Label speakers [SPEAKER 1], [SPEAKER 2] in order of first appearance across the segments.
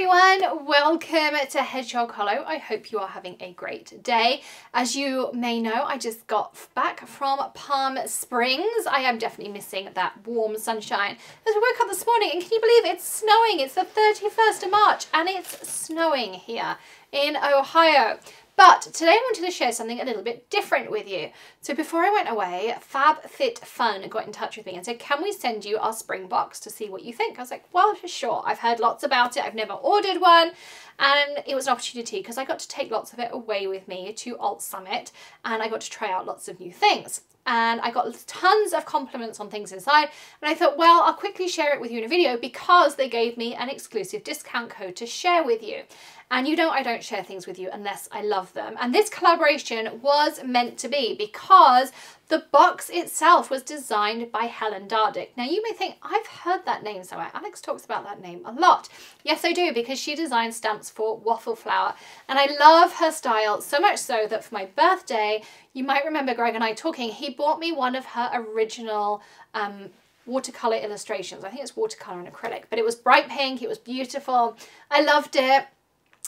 [SPEAKER 1] everyone, welcome to Hedgehog Hollow. I hope you are having a great day. As you may know, I just got back from Palm Springs. I am definitely missing that warm sunshine. As we woke up this morning, and can you believe it's snowing? It's the 31st of March and it's snowing here in Ohio. But today I wanted to share something a little bit different with you. So before I went away, FabFitFun got in touch with me and said, can we send you our spring box to see what you think? I was like, well, sure. I've heard lots about it. I've never ordered one. And it was an opportunity because I got to take lots of it away with me to Alt Summit and I got to try out lots of new things. And I got tons of compliments on things inside. And I thought, well, I'll quickly share it with you in a video because they gave me an exclusive discount code to share with you. And you know I don't share things with you unless I love them. And this collaboration was meant to be because the box itself was designed by Helen Dardick. Now you may think, I've heard that name somewhere. Alex talks about that name a lot. Yes, I do, because she designs stamps for Waffle Flower. And I love her style so much so that for my birthday, you might remember Greg and I talking, he bought me one of her original watercolor illustrations. I think it's watercolor and acrylic, but it was bright pink. It was beautiful. I loved it.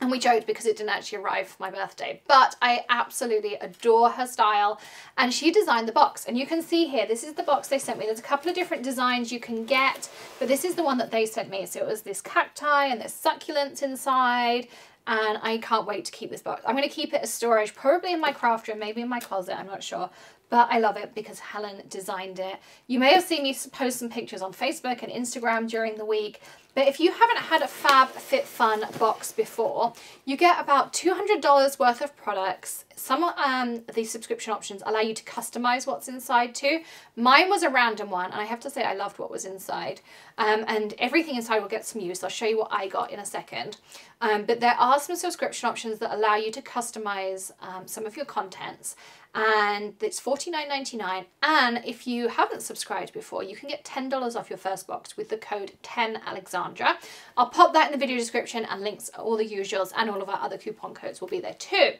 [SPEAKER 1] And we joked because it didn't actually arrive for my birthday, but I absolutely adore her style. And she designed the box, and you can see here, this is the box they sent me. There's a couple of different designs you can get, but this is the one that they sent me. So it was this cacti and there's succulents inside. And I can't wait to keep this box. I'm going to keep it as storage, probably in my craft room, maybe in my closet, I'm not sure. But I love it because Helen designed it. You may have seen me post some pictures on Facebook and Instagram during the week. But if you haven't had a FabFitFun box before, you get about $200 worth of products. Some of these subscription options allow you to customize what's inside too. Mine was a random one, and I have to say I loved what was inside. And everything inside will get some use. I'll show you what I got in a second. But there are some subscription options that allow you to customize some of your contents. And it's $49.99. And if you haven't subscribed before, you can get $10 off your first box with the code 10Alexandra. I'll pop that in the video description, and links, all the usuals, and all of our other coupon codes will be there too.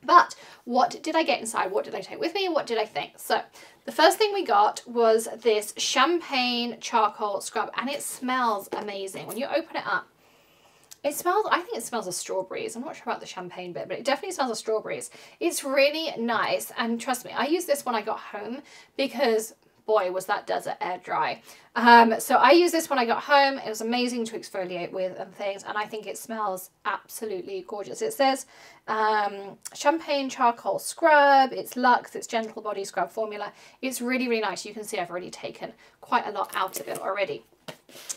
[SPEAKER 1] But what did I get inside? What did I take with me? What did I think? So the first thing we got was this champagne charcoal scrub, and it smells amazing. When you open it up, it smells, I think it smells of strawberries. I'm not sure about the champagne bit, but it definitely smells of strawberries. It's really nice. And trust me, I used this when I got home because boy, was that desert air dry. So I used this when I got home. It was amazing to exfoliate with and things. And I think it smells absolutely gorgeous. It says champagne charcoal scrub. It's luxe. It's gentle body scrub formula. It's really, really nice. You can see I've already taken quite a lot out of it already.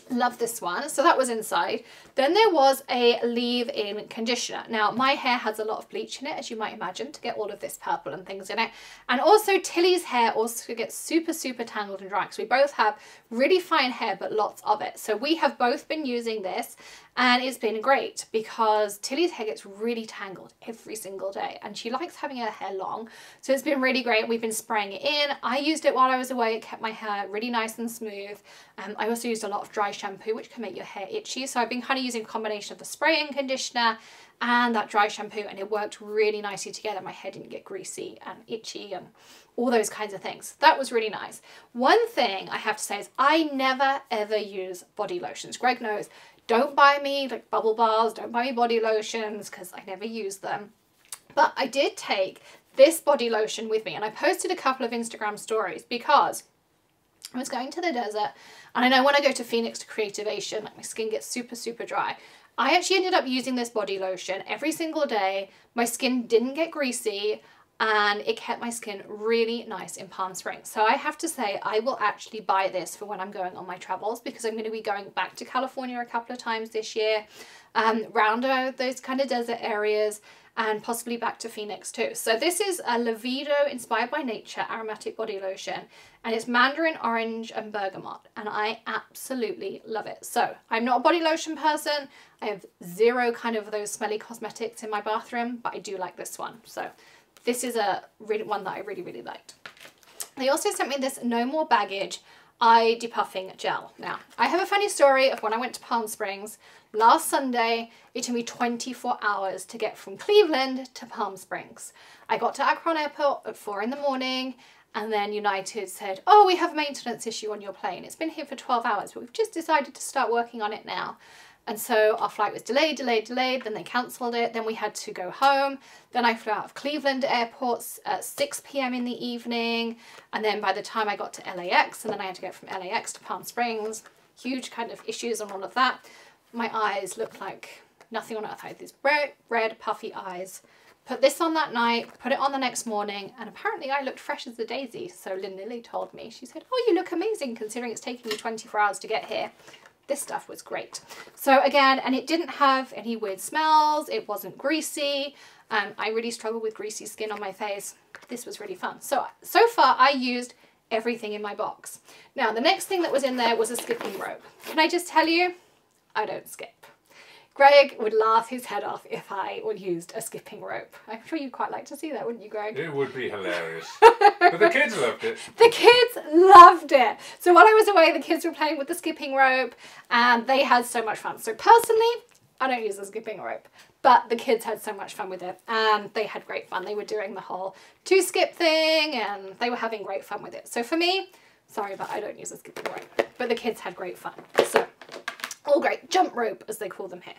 [SPEAKER 1] Love this one. So that was inside. Then there was a leave-in conditioner. Now my hair has a lot of bleach in it, as you might imagine, to get all of this purple and things in it. And also Tilly's hair also gets super, super tangled and dry, because we both have really fine hair, but lots of it. So we have both been using this, and it's been great because Tilly's hair gets really tangled every single day, and she likes having her hair long. So it's been really great. We've been spraying it in. I used it while I was away. It kept my hair really nice and smooth. I also used a lot of dry shampoo, which can make your hair itchy. So I've been kind of using a combination of the spray and conditioner and that dry shampoo, and it worked really nicely together. My hair didn't get greasy and itchy and all those kinds of things. That was really nice. One thing I have to say is I never ever use body lotions. Greg knows, don't buy me like bubble bars, don't buy me body lotions because I never use them. But I did take this body lotion with me, and I posted a couple of Instagram stories because I was going to the desert, and I know when I go to Phoenix to Creativation, my skin gets super, super dry. I actually ended up using this body lotion every single day. My skin didn't get greasy, and it kept my skin really nice in Palm Springs. So I have to say I will actually buy this for when I'm going on my travels, because I'm going to be going back to California a couple of times this year, round those kind of desert areas, and possibly back to Phoenix too. So this is a Livido Inspired by Nature aromatic body lotion, and it's mandarin orange and bergamot, and I absolutely love it. So I'm not a body lotion person. I have zero kind of those smelly cosmetics in my bathroom, but I do like this one. So this is one that I really, really liked. They also sent me this No More Baggage eye depuffing gel. Now, I have a funny story of when I went to Palm Springs last Sunday. It took me 24 hours to get from Cleveland to Palm Springs. I got to Akron Airport at 4 in the morning, and then United said, oh, we have a maintenance issue on your plane. It's been here for 12 hours, but we've just decided to start working on it now. And so our flight was delayed, then they cancelled it, then we had to go home. Then I flew out of Cleveland airports at 6 p.m. in the evening. And then by the time I got to LAX, and then I had to get from LAX to Palm Springs, huge kind of issues and all of that. My eyes looked like nothing on earth. I had these bright red puffy eyes. Put this on that night, put it on the next morning, and apparently I looked fresh as a daisy. So Lynn Lily told me, she said, oh, you look amazing considering it's taking you 24 hours to get here. This stuff was great. So again, and it didn't have any weird smells. It wasn't greasy. I really struggle with greasy skin on my face. This was really fun. So far I used everything in my box. Now, the next thing that was in there was a skipping rope. Can I just tell you, I don't skip. Greg would laugh his head off if I used a skipping rope. I'm sure you'd quite like to see that, wouldn't you, Greg?
[SPEAKER 2] It would be hilarious. But the kids loved it.
[SPEAKER 1] The kids loved it. So while I was away, the kids were playing with the skipping rope and they had so much fun. So personally, I don't use the skipping rope, but the kids had so much fun with it and they had great fun. They were doing the whole 2-skip thing and they were having great fun with it. So for me, sorry, but I don't use a skipping rope, but the kids had great fun. So all great. Jump rope, as they call them here.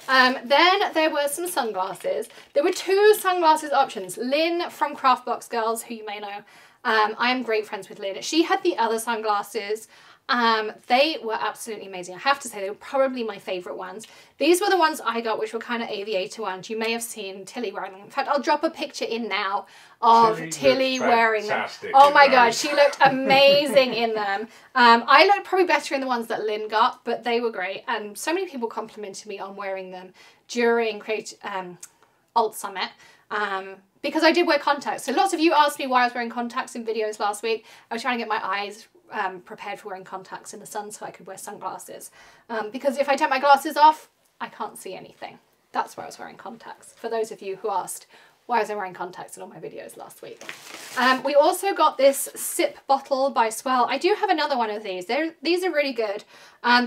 [SPEAKER 1] Then there were some sunglasses. There were 2 sunglasses options. Lynn from Craftbox Girls, who you may know, I am great friends with Lynn. She had the other sunglasses. They were absolutely amazing. I have to say they were probably my favourite ones. These were the ones I got, which were kind of aviator ones. You may have seen Tilly wearing them. In fact, I'll drop a picture in now of Tilly wearing them. Oh my God, she looked amazing in them. I looked probably better in the ones that Lynn got, but they were great. And so many people complimented me on wearing them during Alt Summit. Because I did wear contacts. So lots of you asked me why I was wearing contacts in videos last week. I was trying to get my eyes prepared for wearing contacts in the sun so I could wear sunglasses. Because if I take my glasses off, I can't see anything. That's why I was wearing contacts. For those of you who asked why was I wearing contacts in all my videos last week. We also got this sip bottle by Swell. I do have another one of these. These are really good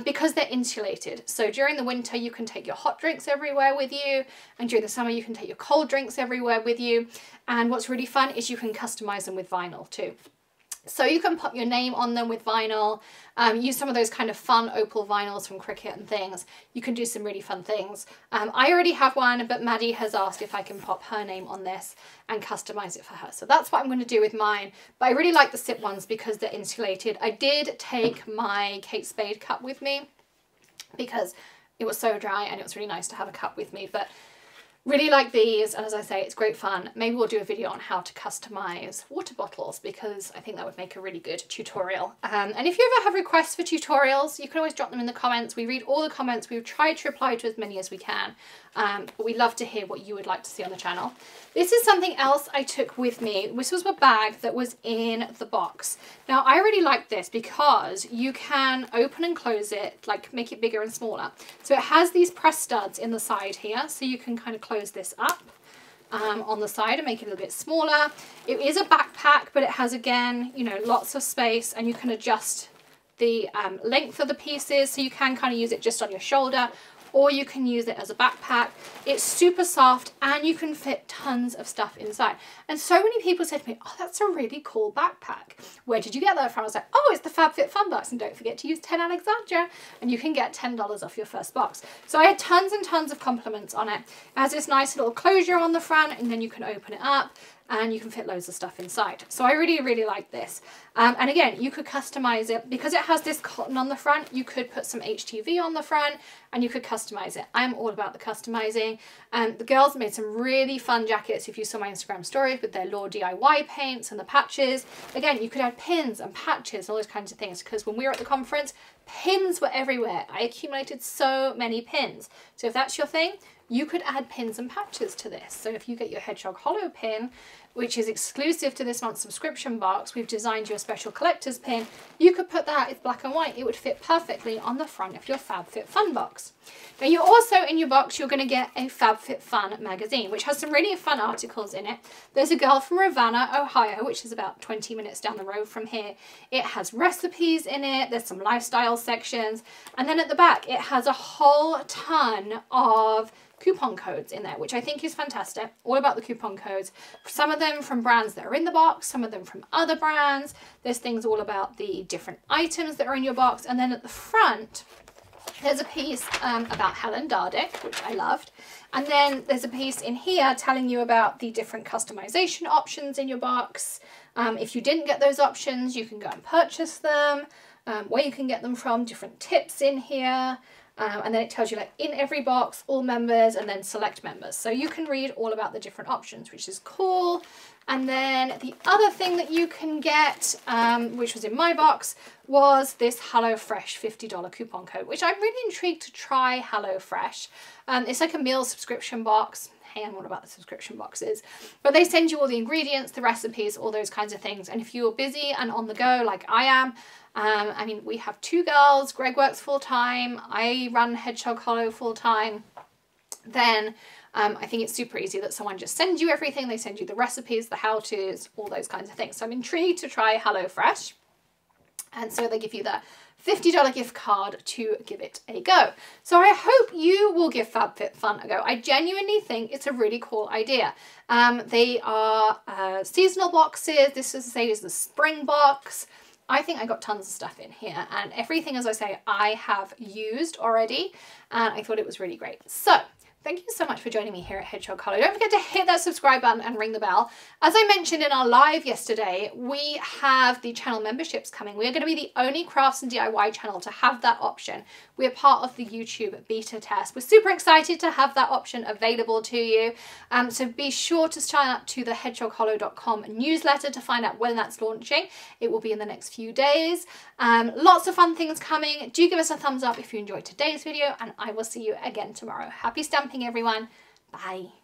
[SPEAKER 1] because they're insulated. So during the winter, you can take your hot drinks everywhere with you. And during the summer, you can take your cold drinks everywhere with you. And what's really fun is you can customize them with vinyl too. So you can pop your name on them with vinyl, use some of those kind of fun opal vinyls from Cricut and things. You can do some really fun things. I already have one, but Maddie has asked if I can pop her name on this and customize it for her. So that's what I'm going to do with mine. But I really like the sip ones because they're insulated. I did take my Kate Spade cup with me because it was so dry and it was really nice to have a cup with me. But really like these, and as I say, it's great fun. Maybe we'll do a video on how to customize water bottles because I think that would make a really good tutorial. And if you ever have requests for tutorials, you can always drop them in the comments. We read all the comments. We've tried to reply to as many as we can, but we love to hear what you would like to see on the channel. This is something else I took with me. This was a bag that was in the box. Now, I really like this because you can open and close it, like make it bigger and smaller. So it has these press studs in the side here, so you can kind of close this up on the side and make it a little bit smaller. It is a backpack, but it has, again, you know, lots of space, and you can adjust the length of the pieces, so you can kind of use it just on your shoulder, or you can use it as a backpack. It's super soft and you can fit tons of stuff inside. And so many people said to me, oh, that's a really cool backpack. Where did you get that from? I was like, oh, it's the FabFitFun box. And don't forget to use 10 Alexandra and you can get $10 off your first box. So I had tons and tons of compliments on it. It has this nice little closure on the front and then you can open it up and you can fit loads of stuff inside. So I really, really like this. And again, you could customize it because it has this cotton on the front. You could put some HTV on the front and you could customize it. I'm all about the customizing. The girls made some really fun jackets if you saw my Instagram stories with their Law DIY paints and the patches. Again, you could add pins and patches, all those kinds of things, because when we were at the conference, pins were everywhere. I accumulated so many pins. So if that's your thing, you could add pins and patches to this. So if you get your Hedgehog Hollow pin, which is exclusive to this month's subscription box, we've designed you a special collector's pin. You could put that, it's black and white, it would fit perfectly on the front of your FabFitFun box. Now you also, in your box, you're going to get a FabFitFun magazine, which has some really fun articles in it. There's a girl from Ravenna, Ohio, which is about 20 minutes down the road from here. It has recipes in it, there's some lifestyle sections, and then at the back it has a whole ton of coupon codes in there, which I think is fantastic. All about the coupon codes. Some of them from brands that are in the box, some of them from other brands. There's things all about the different items that are in your box. And then at the front, There's a piece about Helen Dardick, which I loved. And then there's a piece in here telling you about the different customization options in your box. If you didn't get those options, you can go and purchase them, where you can get them from, different tips in here. And then it tells you like in every box, all members, and then select members. So you can read all about the different options, which is cool. And then the other thing that you can get, which was in my box, was this HelloFresh $50 coupon code, which I'm really intrigued to try HelloFresh. It's like a meal subscription box. Hey, I'm all about the subscription boxes. But they send you all the ingredients, the recipes, all those kinds of things. And if you're busy and on the go like I am, I mean, we have 2 girls, Greg works full-time, I run Hedgehog Hollow full-time, then I think it's super easy that someone just sends you everything. They send you the recipes, the how-tos, all those kinds of things. So I'm intrigued to try HelloFresh. And so they give you the $50 gift card to give it a go. So I hope you will give FabFitFun a go. I genuinely think it's a really cool idea. They are seasonal boxes. This is the spring box. I think I got tons of stuff in here, and everything, as I say, I have used already, and I thought it was really great. So thank you so much for joining me here at Hedgehog Hollow. Don't forget to hit that subscribe button and ring the bell. As I mentioned in our live yesterday, we have the channel memberships coming. We are going to be the only crafts and DIY channel to have that option. We are part of the YouTube beta test. We're super excited to have that option available to you. So be sure to sign up to the hedgehoghollow.com newsletter to find out when that's launching. It will be in the next few days. Lots of fun things coming. Do give us a thumbs up if you enjoyed today's video, and I will see you again tomorrow. Happy stamping, everyone. Bye.